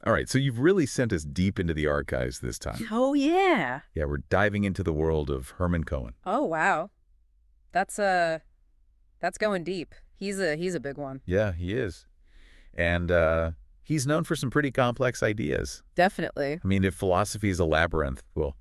All right, so you've really sent us deep into the archives this time. Oh, yeah. Yeah, we're diving into the world of Hermann Cohen. Oh, wow. That's that's going deep. He's a big one. Yeah, he is. And he's known for some pretty complex ideas. Definitely. I mean, if philosophy is a labyrinth, well,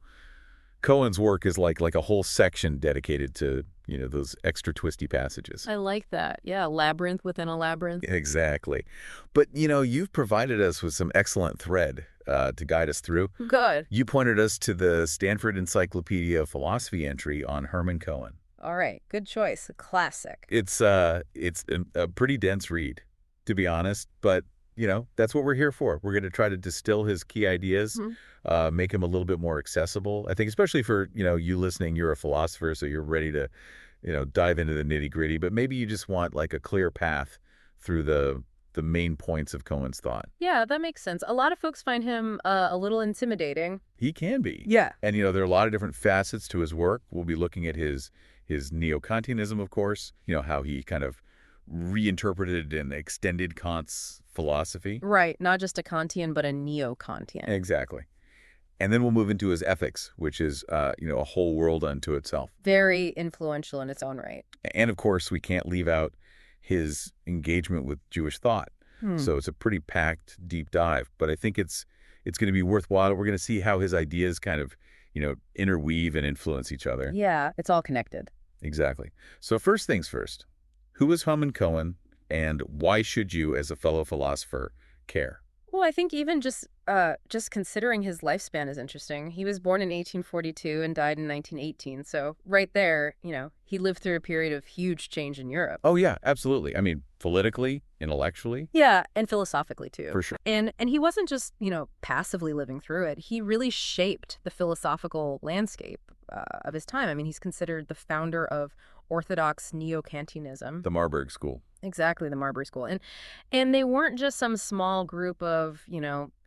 Cohen's work is like a whole section dedicated to, those extra twisty passages. I like that. Yeah, labyrinth within a labyrinth. Exactly. But, you've provided us with some excellent thread to guide us through. Good. You pointed us to the Stanford Encyclopedia of Philosophy entry on Hermann Cohen. All right, good choice. A classic. It's a pretty dense read, to be honest, but that's what we're here for. We're going to try to distill his key ideas, make him a little bit more accessible. I think especially for, you listening, you're a philosopher, so you're ready to, dive into the nitty-gritty, but maybe you just want like a clear path through the main points of Cohen's thought. Yeah, that makes sense. A lot of folks find him a little intimidating. He can be. Yeah. And, there are a lot of different facets to his work. We'll be looking at his Neo-Kantianism, of course, how he kind of reinterpreted and extended Kant's philosophy. Right, not just a Kantian, but a Neo-Kantian. Exactly. And then we'll move into his ethics, which is, a whole world unto itself. Very influential in its own right. And, of course, we can't leave out his engagement with Jewish thought. So it's a pretty packed, deep dive. But I think it's going to be worthwhile. We're going to see how his ideas kind of, interweave and influence each other. Yeah, it's all connected. Exactly. So first things first, who is Hermann Cohen, and why should you, as a fellow philosopher, care? Well, I think even just considering his lifespan is interesting. He was born in 1842 and died in 1918. So right there, he lived through a period of huge change in Europe. Oh, yeah, absolutely. I mean, politically, intellectually. Yeah, and philosophically, too. For sure. And he wasn't just, passively living through it. He really shaped the philosophical landscape of his time. I mean, he's considered the founder of Orthodox Neo-Kantianism. The Marburg School. Exactly, the Marbury School. And they weren't just some small group of,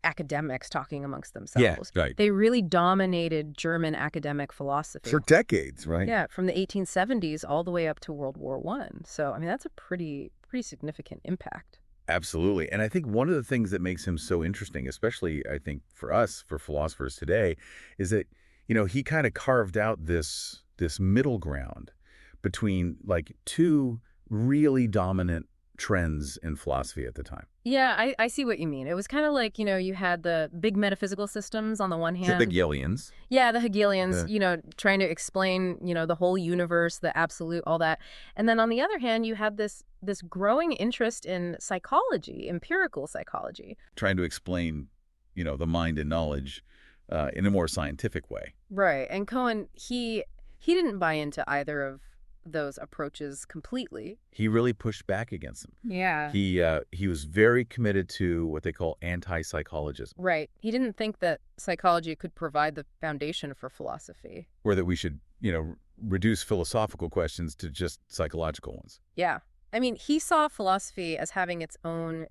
academics talking amongst themselves. Yeah, right. They really dominated German academic philosophy. For decades, right? Yeah, from the 1870s all the way up to World War I. So, I mean, that's a pretty significant impact. Absolutely. And I think one of the things that makes him so interesting, especially, I think, for us, for philosophers today, is that, he kind of carved out this middle ground between, like, two really dominant trends in philosophy at the time. Yeah, I see what you mean. It was kind of like, you had the big metaphysical systems on the one hand. The Hegelians. Yeah, the Hegelians, trying to explain, the whole universe, the absolute, all that. And then on the other hand, you had this growing interest in psychology, empirical psychology. Trying to explain, the mind and knowledge in a more scientific way. Right. And Cohen, he didn't buy into either of those approaches completely. He really pushed back against them. Yeah. He was very committed to what they call anti-psychologism. Right. He didn't think that psychology could provide the foundation for philosophy. Or that we should, reduce philosophical questions to just psychological ones. Yeah. I mean, he saw philosophy as having its own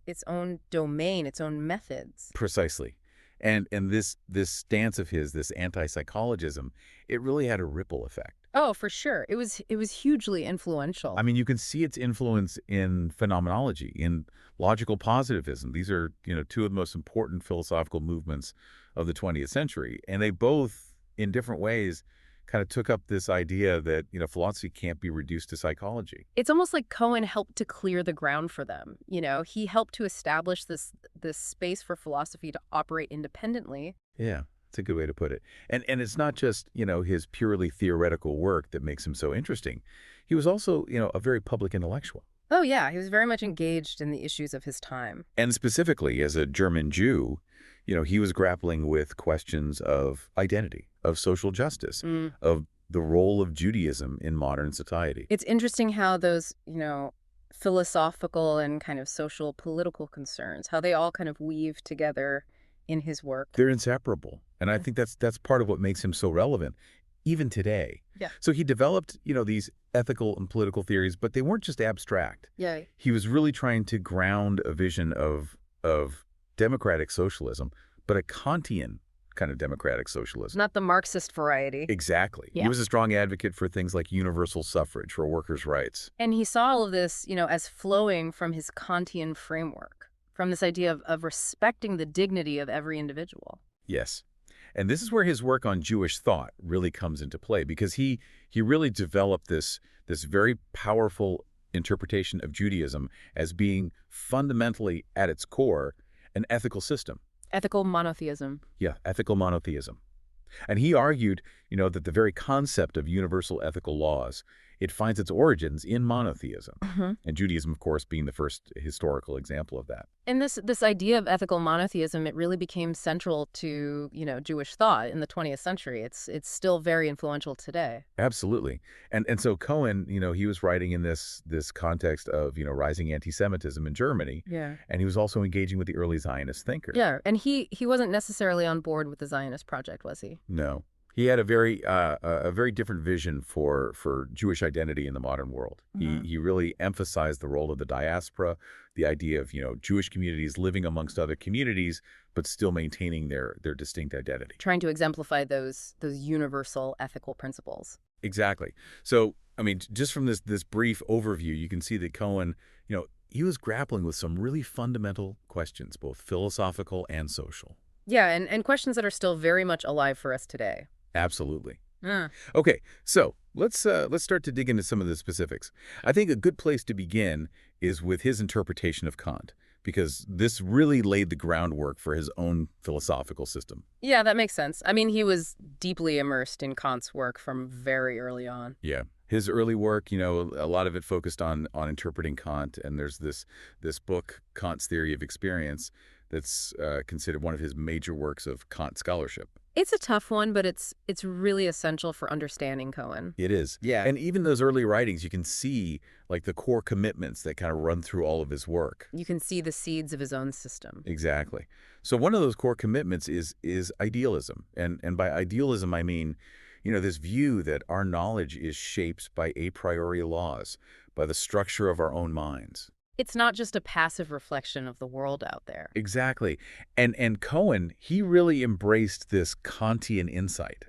domain, its own methods. Precisely. And this stance of his, this anti-psychologism, it really had a ripple effect. Oh, for sure. It was hugely influential. I mean, you can see its influence in phenomenology, in logical positivism. These are, two of the most important philosophical movements of the 20th century. And they both, in different ways, kind of took up this idea that, philosophy can't be reduced to psychology. It's almost like Cohen helped to clear the ground for them. He helped to establish this space for philosophy to operate independently. Yeah. That's a good way to put it. And it's not just, his purely theoretical work that makes him so interesting. He was also, a very public intellectual. Oh, yeah. He was very much engaged in the issues of his time. And specifically, as a German Jew, he was grappling with questions of identity, of social justice, of the role of Judaism in modern society. It's interesting how those, philosophical and kind of social political concerns, how they all kind of weave together in his work. They're inseparable. And I think that's part of what makes him so relevant, even today. Yeah. So he developed, these ethical and political theories, but they weren't just abstract. Yeah. He was really trying to ground a vision of democratic socialism, but a Kantian kind of democratic socialism. Not the Marxist variety. Exactly. Yeah. He was a strong advocate for things like universal suffrage for workers' rights. And he saw all of this, as flowing from his Kantian framework. From this idea of respecting the dignity of every individual. Yes. And this is where his work on Jewish thought really comes into play, because he really developed this very powerful interpretation of Judaism as being fundamentally, at its core, an ethical system. Ethical monotheism. Yeah, ethical monotheism. And he argued, that the very concept of universal ethical laws, it finds its origins in monotheism. And Judaism, of course, being the first historical example of that. And this idea of ethical monotheism, it really became central to, Jewish thought in the 20th century. It's still very influential today. Absolutely. And so Cohen, he was writing in this context of, rising anti-Semitism in Germany. Yeah. And he was also engaging with the early Zionist thinkers. Yeah, and he wasn't necessarily on board with the Zionist project, was he? No. He had a very different vision for Jewish identity in the modern world. He really emphasized the role of the diaspora, the idea of, Jewish communities living amongst other communities, but still maintaining their distinct identity. Trying to exemplify those universal ethical principles. Exactly. So, I mean, just from this brief overview, you can see that Cohen, he was grappling with some really fundamental questions, both philosophical and social. Yeah, and questions that are still very much alive for us today. Absolutely. Okay, so let's start to dig into some of the specifics. I think a good place to begin is with his interpretation of Kant, because this really laid the groundwork for his own philosophical system. Yeah, that makes sense. I mean, he was deeply immersed in Kant's work from very early on. Yeah. His early work, a lot of it focused on interpreting Kant, and there's this book, Kant's Theory of Experience, that's considered one of his major works of Kant scholarship. It's a tough one, but it's really essential for understanding Cohen. It is. Yeah. And even those early writings, you can see like the core commitments that kind of run through all of his work. You can see the seeds of his own system. Exactly. So one of those core commitments is idealism. And by idealism, I mean, this view that our knowledge is shaped by a priori laws, by the structure of our own minds. It's not just a passive reflection of the world out there. Exactly. And Cohen, he really embraced this Kantian insight,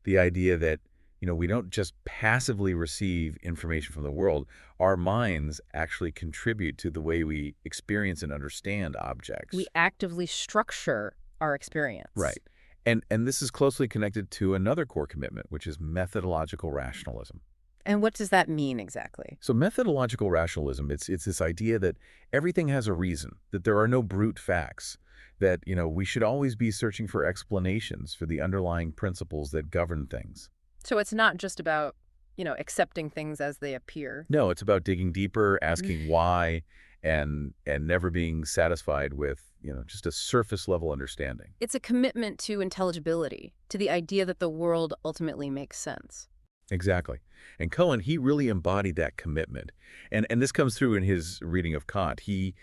the idea that, we don't just passively receive information from the world. Our minds actually contribute to the way we experience and understand objects. We actively structure our experience. Right. And this is closely connected to another core commitment, which is methodological rationalism. And what does that mean exactly? So methodological rationalism, it's this idea that everything has a reason, that there are no brute facts, that, we should always be searching for explanations for the underlying principles that govern things. So it's not just about, accepting things as they appear. No, it's about digging deeper, asking why, and never being satisfied with, just a surface level understanding. It's a commitment to intelligibility, to the idea that the world ultimately makes sense. Exactly. And Cohen, he really embodied that commitment. And this comes through in his reading of Kant. He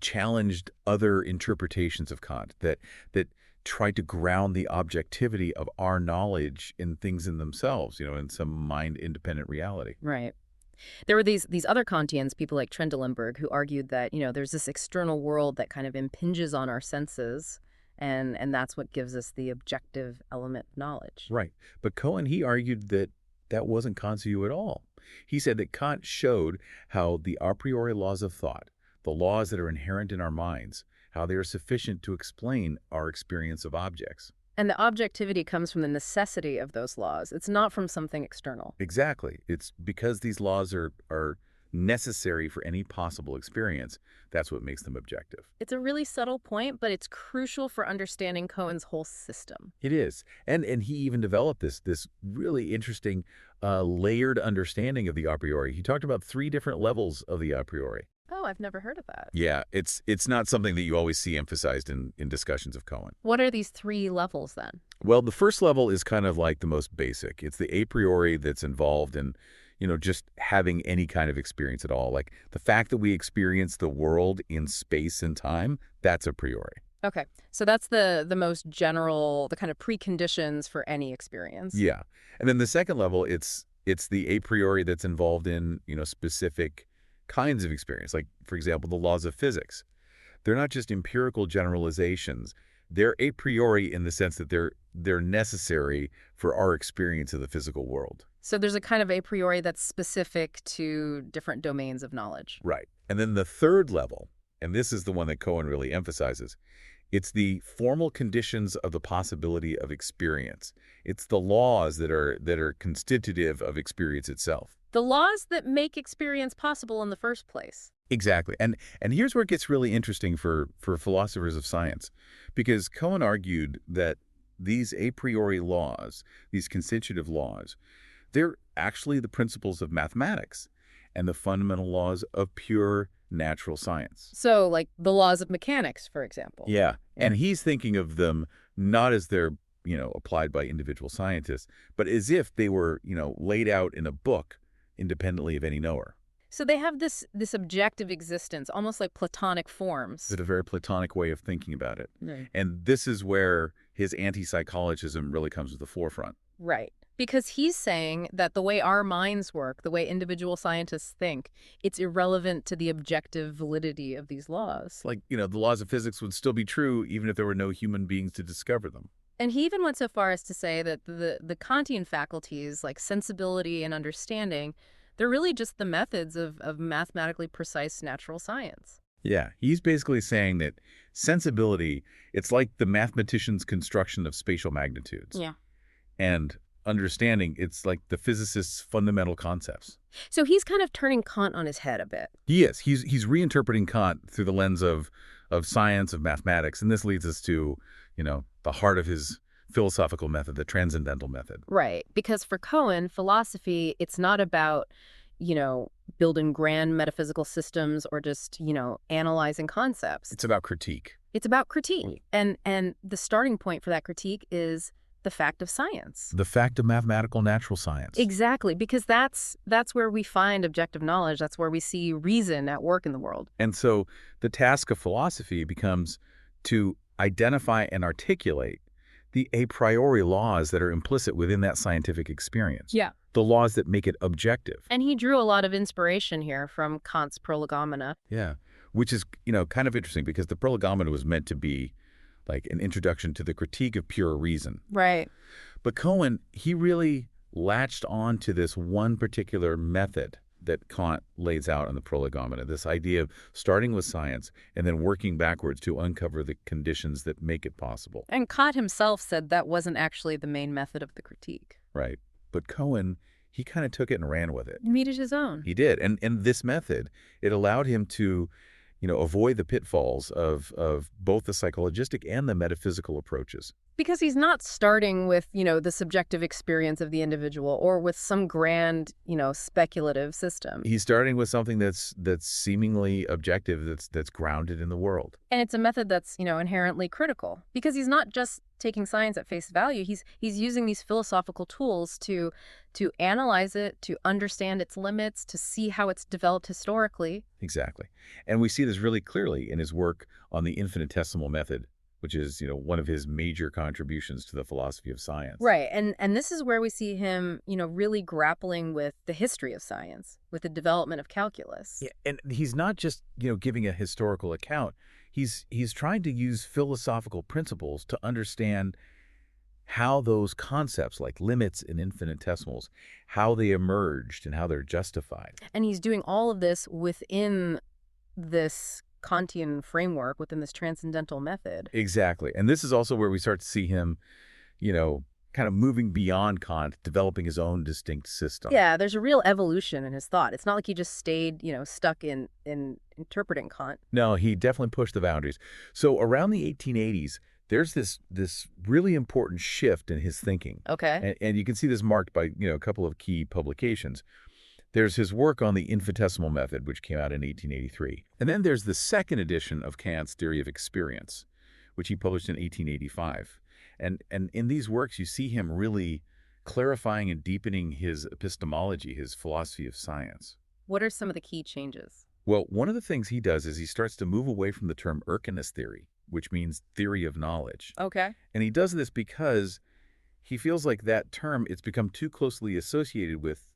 challenged other interpretations of Kant that tried to ground the objectivity of our knowledge in things in themselves, in some mind-independent reality. Right. There were these other Kantians, people like Trendelenburg, who argued that, there's this external world that kind of impinges on our senses, and that's what gives us the objective element of knowledge. Right. But Cohen, he argued that wasn't Kant's view at all. He said that Kant showed how the a priori laws of thought, the laws that are inherent in our minds, how they are sufficient to explain our experience of objects. And the objectivity comes from the necessity of those laws. It's not from something external. Exactly. It's because these laws are necessary for any possible experience. That's what makes them objective. It's a really subtle point, but it's crucial for understanding Cohen's whole system. It is. And he even developed this really interesting layered understanding of the a priori. He talked about 3 different levels of the a priori. Oh, I've never heard of that. Yeah, it's not something that you always see emphasized in discussions of Cohen. What are these 3 levels then? Well, the first level is kind of like the most basic. It's the a priori that's involved in, just having any kind of experience at all. Like the fact that we experience the world in space and time, that's a priori. Okay, so that's the most general, the kind of preconditions for any experience. Yeah. And then the second level, it's the a priori that's involved in, specific kinds of experience. Like, for example, the laws of physics. They're not just empirical generalizations. They're a priori in the sense that they're necessary for our experience of the physical world. So there's a kind of a priori that's specific to different domains of knowledge. Right. And then the third level, and this is the one that Cohen really emphasizes. It's the formal conditions of the possibility of experience. It's the laws that are constitutive of experience itself. The laws that make experience possible in the first place. Exactly. And here's where it gets really interesting for philosophers of science, because Cohen argued that these a priori laws, these constitutive laws, they're actually the principles of mathematics and the fundamental laws of pure natural science. So, like the laws of mechanics, for example. Yeah. And he's thinking of them not as they're, applied by individual scientists, but as if they were, laid out in a book independently of any knower. So they have this objective existence, almost like Platonic forms. It's a very Platonic way of thinking about it. Right. And this is where his anti-psychologism really comes to the forefront. Right. Because he's saying that the way our minds work, the way individual scientists think, it's irrelevant to the objective validity of these laws. Like, the laws of physics would still be true even if there were no human beings to discover them. And he even went so far as to say that the Kantian faculties, like sensibility and understanding, they're really just the methods of mathematically precise natural science. Yeah, he's basically saying that sensibility, it's like the mathematician's construction of spatial magnitudes. Yeah. And understanding, it's like the physicist's fundamental concepts. So he's kind of turning Kant on his head a bit. He is. He's reinterpreting Kant through the lens of science, of mathematics, and this leads us to, the heart of his philosophical method, the transcendental method. Right. Because for Cohen, philosophy, it's not about, building grand metaphysical systems or just, analyzing concepts. It's about critique. It's about critique. And the starting point for that critique is the fact of science. The fact of mathematical natural science. Exactly, because that's where we find objective knowledge. That's where we see reason at work in the world. And so the task of philosophy becomes to identify and articulate the a priori laws that are implicit within that scientific experience. Yeah. The laws that make it objective. And he drew a lot of inspiration here from Kant's Prolegomena. Yeah, which is, kind of interesting because the Prolegomena was meant to be like an introduction to the critique of pure reason. Right. But Cohen, he really latched on to this one particular method that Kant lays out in the Prolegomena, this idea of starting with science and then working backwards to uncover the conditions that make it possible. And Kant himself said that wasn't actually the main method of the critique. Right. But Cohen, he kind of took it and ran with it. He made it his own. He did. And this method, it allowed him to, avoid the pitfalls of both the psychologistic and the metaphysical approaches. Because he's not starting with, the subjective experience of the individual or with some grand, speculative system. He's starting with something that's seemingly objective, that's grounded in the world. And it's a method that's, inherently critical because he's not just taking science at face value. He's using these philosophical tools to analyze it, to understand its limits, to see how it's developed historically. Exactly. And we see this really clearly in his work on the infinitesimal method, which is, one of his major contributions to the philosophy of science. Right. And this is where we see him, really grappling with the history of science, with the development of calculus. Yeah, and he's not just, giving a historical account. He's trying to use philosophical principles to understand how those concepts like limits and infinitesimals, how they emerged and how they're justified. And he's doing all of this within this Kantian framework, within this transcendental method. Exactly. And this is also where we start to see him, kind of moving beyond Kant, developing his own distinct system. Yeah, there's a real evolution in his thought. It's not like he just stayed, stuck in interpreting Kant. No, he definitely pushed the boundaries. So around the 1880s, there's this really important shift in his thinking. Okay. And you can see this marked by, a couple of key publications. There's his work on the infinitesimal method, which came out in 1883. And then there's the second edition of Kant's theory of experience, which he published in 1885. And in these works, you see him really clarifying and deepening his epistemology, his philosophy of science. What are some of the key changes? Well, one of the things he does is he starts to move away from the term Erkenntnis theory, which means theory of knowledge. Okay. And he does this because he feels like that term, it's become too closely associated with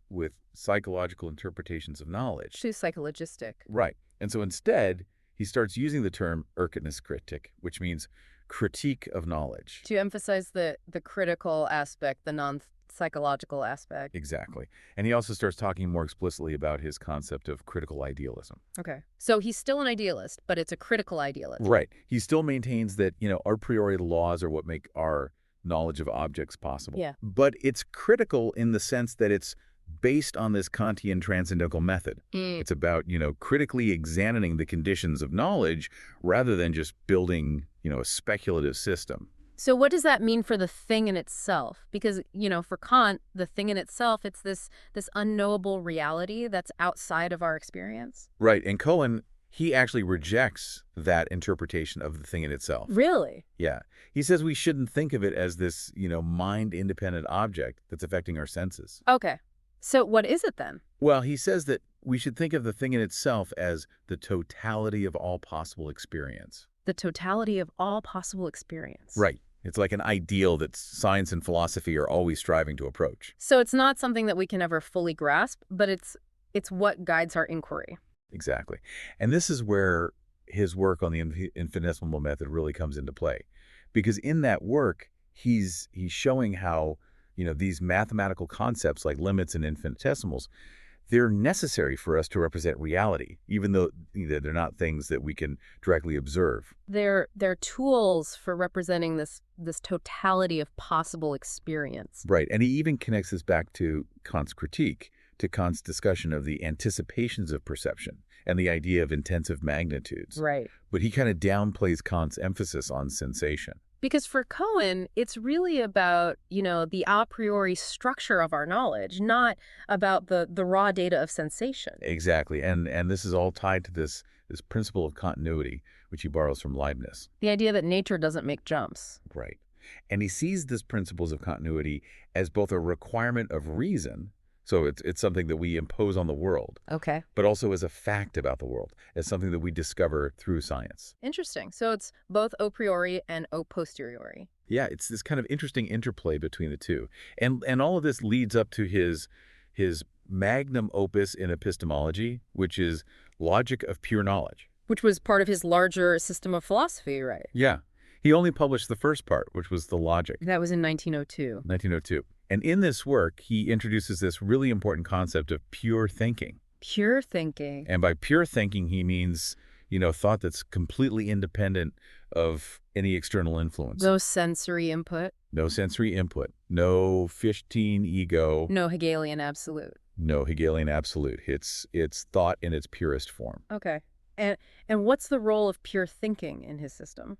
psychological interpretations of knowledge. Too psychologistic. Right. And so instead, he starts using the term Erkenntniskritik, which means critique of knowledge. To emphasize the critical aspect, the psychological aspect. Exactly. And he also starts talking more explicitly about his concept of critical idealism. Okay. So he's still an idealist, but it's a critical idealist. Right. He still maintains that, a priori laws are what make our knowledge of objects possible. Yeah. But it's critical in the sense that it's based on this Kantian transcendental method. It's about, critically examining the conditions of knowledge rather than just building, a speculative system. So what does that mean for the thing in itself? Because, for Kant, the thing in itself, it's this unknowable reality that's outside of our experience. Right. And Cohen, he actually rejects that interpretation of the thing in itself. Really? Yeah. He says we shouldn't think of it as this, mind-independent object that's affecting our senses. Okay. So what is it then? Well, he says that we should think of the thing in itself as the totality of all possible experience. The totality of all possible experience. Right. It's like an ideal that science and philosophy are always striving to approach. So it's not something that we can ever fully grasp, but it's what guides our inquiry. Exactly. And this is where his work on the infinitesimal method really comes into play. Because in that work, he's showing how, these mathematical concepts like limits and infinitesimals, they're necessary for us to represent reality, even though they're not things that we can directly observe. They're tools for representing this totality of possible experience. Right. And he even connects this back to Kant's critique, to Kant's discussion of the anticipations of perception and the idea of intensive magnitudes. Right. But he kind of downplays Kant's emphasis on sensation. Because for Cohen, it's really about, the a priori structure of our knowledge, not about the raw data of sensation. Exactly. And this is all tied to this principle of continuity, which he borrows from Leibniz. The idea that nature doesn't make jumps. Right. And he sees this principles of continuity as both a requirement of reason, so it's something that we impose on the world, Okay. but also as a fact about the world, as something that we discover through science. Interesting. So it's both a priori and a posteriori. Yeah, it's this kind of interesting interplay between the two. And all of this leads up to his magnum opus in epistemology, which is Logic of Pure Knowledge. Which was part of his larger system of philosophy, right? Yeah. He only published the first part, which was the Logic. That was in 1902. 1902. And in this work, he introduces this really important concept of pure thinking. Pure thinking. And by pure thinking, he means, thought that's completely independent of any external influence. No sensory input. No sensory input. No Fichte ego. No Hegelian absolute. No Hegelian absolute. It's thought in its purest form. Okay. And what's the role of pure thinking in his system?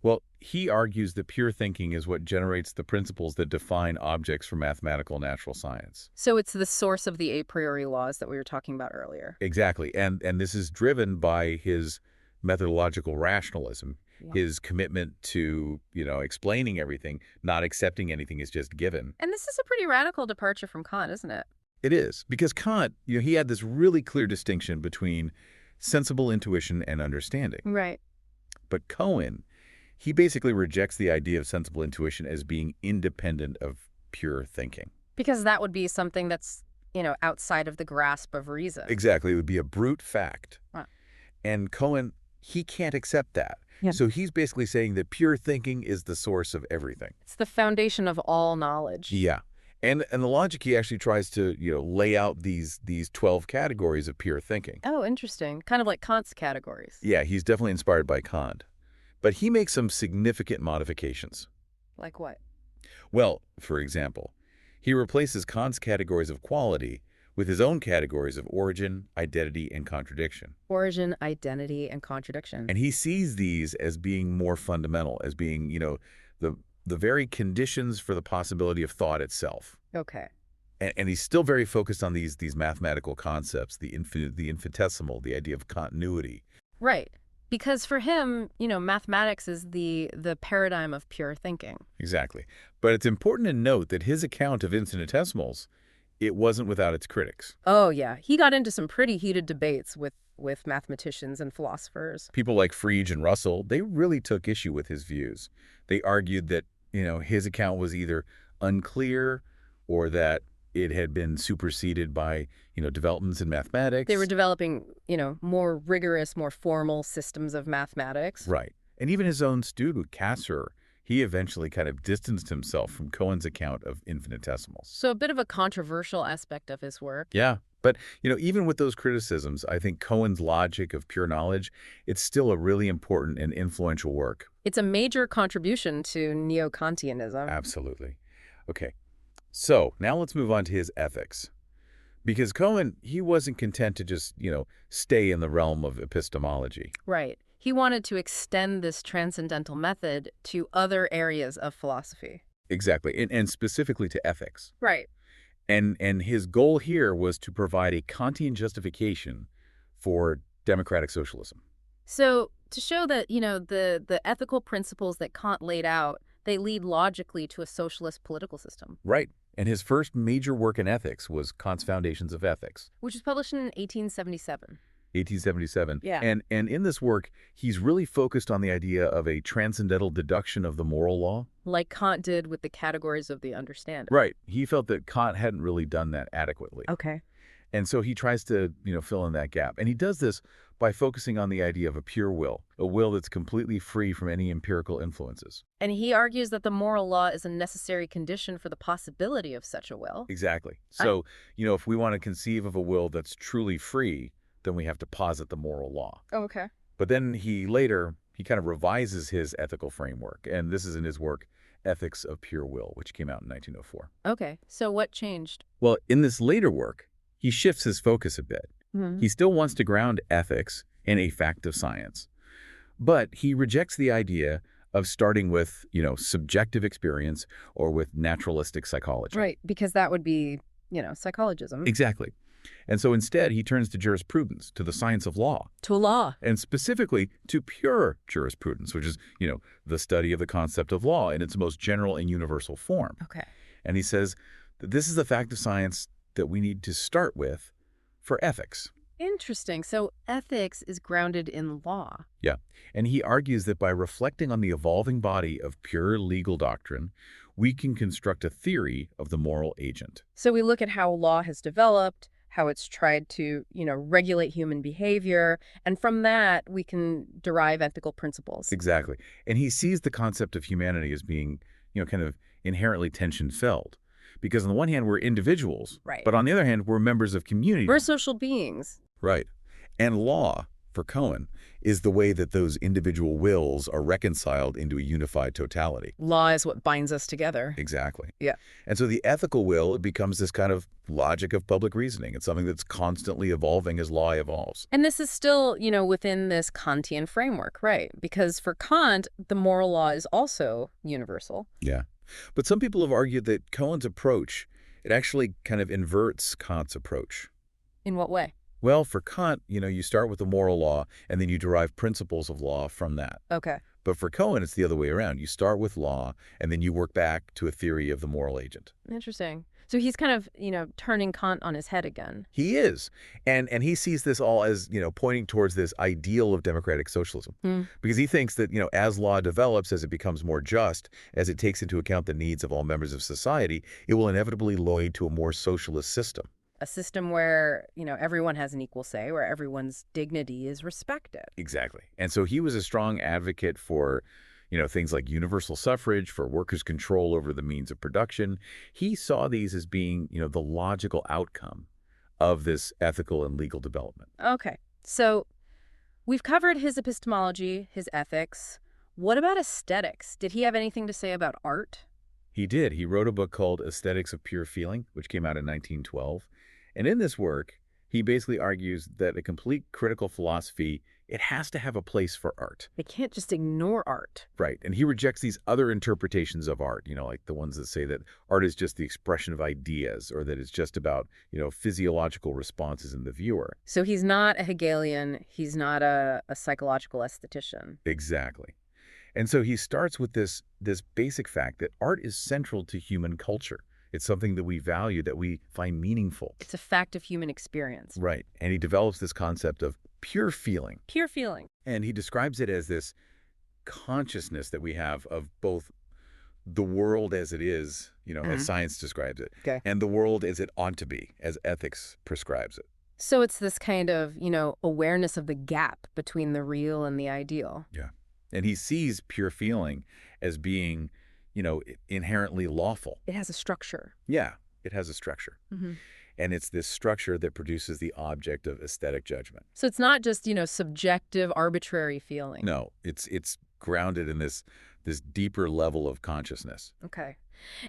Well, he argues that pure thinking is what generates the principles that define objects for mathematical and natural science. So it's the source of the a priori laws that we were talking about earlier. Exactly. And this is driven by his methodological rationalism, his commitment to, explaining everything, not accepting anything is just given. And this is a pretty radical departure from Kant, isn't it? It is. Because Kant, he had this really clear distinction between sensible intuition and understanding. Right. But Cohen, he basically rejects the idea of sensible intuition as being independent of pure thinking. Because that would be something that's, outside of the grasp of reason. Exactly. It would be a brute fact. Huh. And Cohen, he can't accept that. Yeah. So he's basically saying that pure thinking is the source of everything. It's the foundation of all knowledge. Yeah. And the logic, he actually tries to, lay out these 12 categories of pure thinking. Oh, interesting. Kind of like Kant's categories. Yeah, he's definitely inspired by Kant. But he makes some significant modifications. Like what? Well, for example, he replaces Kant's categories of quality with his own categories of origin, identity, and contradiction. Origin, identity, and contradiction. And he sees these as being more fundamental, as being, the very conditions for the possibility of thought itself. Okay. And he's still very focused on these mathematical concepts, the infinitesimal, the idea of continuity. Right. Because for him, mathematics is the paradigm of pure thinking. Exactly. But it's important to note that his account of infinitesimals, it wasn't without its critics. Oh, yeah. He got into some pretty heated debates with mathematicians and philosophers. People like Frege and Russell, they really took issue with his views. They argued that, his account was either unclear or that it had been superseded by, developments in mathematics. They were developing, more rigorous, more formal systems of mathematics. Right. And even his own student, Kasser, he eventually kind of distanced himself from Cohen's account of infinitesimals. So a bit of a controversial aspect of his work. Yeah. But, even with those criticisms, I think Cohen's logic of pure knowledge, it's still a really important and influential work. It's a major contribution to Neo-Kantianism. Absolutely. Okay. So now let's move on to his ethics. Because Cohen, he wasn't content to just, stay in the realm of epistemology. Right. He wanted to extend this transcendental method to other areas of philosophy. Exactly. And specifically to ethics. Right. And his goal here was to provide a Kantian justification for democratic socialism. So to show that, the ethical principles that Kant laid out, they lead logically to a socialist political system. Right. And his first major work in ethics was Kant's Foundations of Ethics. Which was published in 1877. 1877. Yeah. And in this work, he's really focused on the idea of a transcendental deduction of the moral law. Like Kant did with the categories of the understanding. Right. He felt that Kant hadn't really done that adequately. Okay. And so he tries to, fill in that gap. And he does this by focusing on the idea of a pure will, a will that's completely free from any empirical influences. And he argues that the moral law is a necessary condition for the possibility of such a will. Exactly. So, if we want to conceive of a will that's truly free, then we have to posit the moral law. Oh, okay. But then he kind of revises his ethical framework. And this is in his work, Ethics of Pure Will, which came out in 1904. Okay. So what changed? Well, in this later work, he shifts his focus a bit. He still wants to ground ethics in a fact of science. But he rejects the idea of starting with, subjective experience or with naturalistic psychology. Right. Because that would be, psychologism. Exactly. And so instead, he turns to jurisprudence, to the science of law. To law. And specifically to pure jurisprudence, which is, the study of the concept of law in its most general and universal form. Okay. And he says that this is the fact of science that we need to start with for ethics. Interesting. So ethics is grounded in law. Yeah. And he argues that by reflecting on the evolving body of pure legal doctrine, we can construct a theory of the moral agent. So we look at how law has developed, how it's tried to, regulate human behavior, and from that we can derive ethical principles. Exactly. And he sees the concept of humanity as being, kind of inherently tension-filled. Because on the one hand, we're individuals, Right. But on the other hand, we're members of communities. We're social beings. Right. And law, for Cohen, is the way that those individual wills are reconciled into a unified totality. Law is what binds us together. Exactly. Yeah. And so the ethical will, it becomes this kind of logic of public reasoning. It's something that's constantly evolving as law evolves. And this is still, within this Kantian framework, right? Because for Kant, the moral law is also universal. Yeah. But some people have argued that Cohen's approach, it actually kind of inverts Kant's approach. In what way? Well, for Kant, you start with the moral law, and then you derive principles of law from that. Okay. But for Cohen, it's the other way around. You start with law, and then you work back to a theory of the moral agent. Interesting. So he's kind of, turning Kant on his head again. He is. And he sees this all as, pointing towards this ideal of democratic socialism. Because he thinks that, as law develops, as it becomes more just, as it takes into account the needs of all members of society, it will inevitably lead to a more socialist system. A system where, everyone has an equal say, where everyone's dignity is respected. Exactly. And so he was a strong advocate for, things like universal suffrage, for workers' control over the means of production. He saw these as being, the logical outcome of this ethical and legal development. Okay. So we've covered his epistemology, his ethics. What about aesthetics? Did he have anything to say about art? He did. He wrote a book called Aesthetics of Pure Feeling, which came out in 1912. And in this work, he basically argues that a complete critical philosophy, it has to have a place for art. They can't just ignore art. Right. And he rejects these other interpretations of art, like the ones that say that art is just the expression of ideas, or that it's just about, physiological responses in the viewer. So he's not a Hegelian. He's not a psychological aesthetician. Exactly. And so he starts with this basic fact that art is central to human culture. It's something that we value, that we find meaningful. It's a fact of human experience. Right. And he develops this concept of pure feeling. Pure feeling. And he describes it as this consciousness that we have of both the world as it is, as science describes it, and the world as it ought to be, as ethics prescribes it. So it's this kind of, awareness of the gap between the real and the ideal. Yeah. And he sees pure feeling as being, inherently lawful. It has a structure. Yeah, it has a structure. Hmm. And it's this structure that produces the object of aesthetic judgment. So it's not just, subjective, arbitrary feeling. No, it's grounded in this deeper level of consciousness. Okay.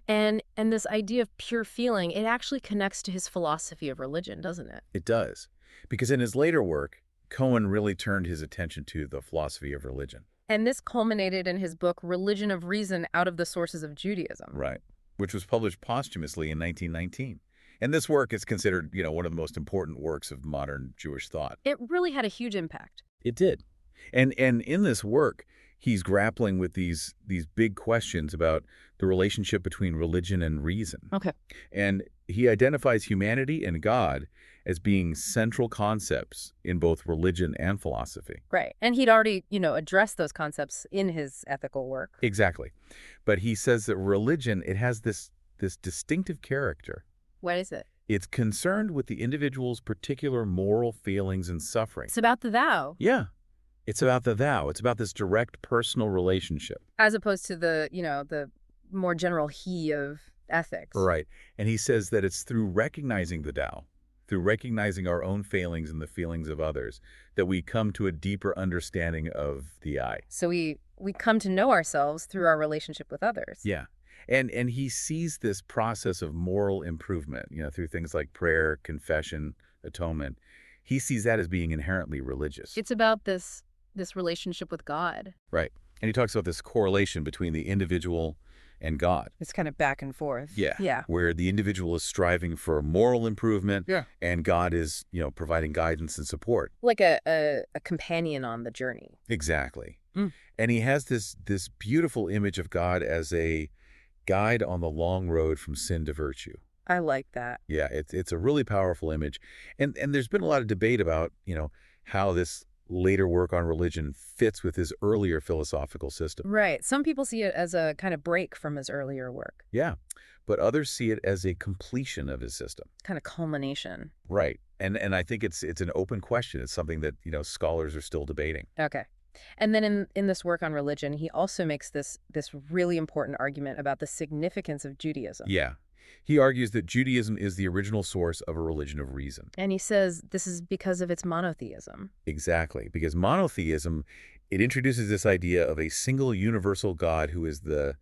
And this idea of pure feeling, it actually connects to his philosophy of religion, doesn't it? It does. Because in his later work, Cohen really turned his attention to the philosophy of religion. And this culminated in his book, Religion of Reason Out of the Sources of Judaism. Right. Which was published posthumously in 1919. And this work is considered, one of the most important works of modern Jewish thought. It really had a huge impact. It did. And in this work, he's grappling with these big questions about the relationship between religion and reason. Okay. And he identifies humanity and God as being central concepts in both religion and philosophy. Right. And he'd already, addressed those concepts in his ethical work. Exactly. But he says that religion, it has this distinctive character. What is it? It's concerned with the individual's particular moral feelings and suffering. It's about the thou. Yeah. It's about the thou. It's about this direct personal relationship. As opposed to the more general he of ethics. Right. And he says that it's through recognizing the Tao, through recognizing our own failings and the feelings of others, that we come to a deeper understanding of the I. So we come to know ourselves through our relationship with others. Yeah. And he sees this process of moral improvement, through things like prayer, confession, atonement. He sees that as being inherently religious. It's about this relationship with God. Right. And he talks about this correlation between the individual and God. It's kind of back and forth. Yeah. Yeah. Where the individual is striving for moral improvement. Yeah. And God is, providing guidance and support. Like a companion on the journey. Exactly. Mm. And he has this beautiful image of God as a guide on the long road from sin to virtue. I like that. Yeah, it's a really powerful image. And there's been a lot of debate about, how this later work on religion fits with his earlier philosophical system. Right. Some people see it as a kind of break from his earlier work. Yeah, but others see it as a completion of his system. Kind of culmination. Right. And I think it's an open question. It's something that, scholars are still debating. Okay. And then in this work on religion, he also makes this really important argument about the significance of Judaism. Yeah. He argues that Judaism is the original source of a religion of reason. And he says this is because of its monotheism. Exactly. Because monotheism, it introduces this idea of a single universal God who is the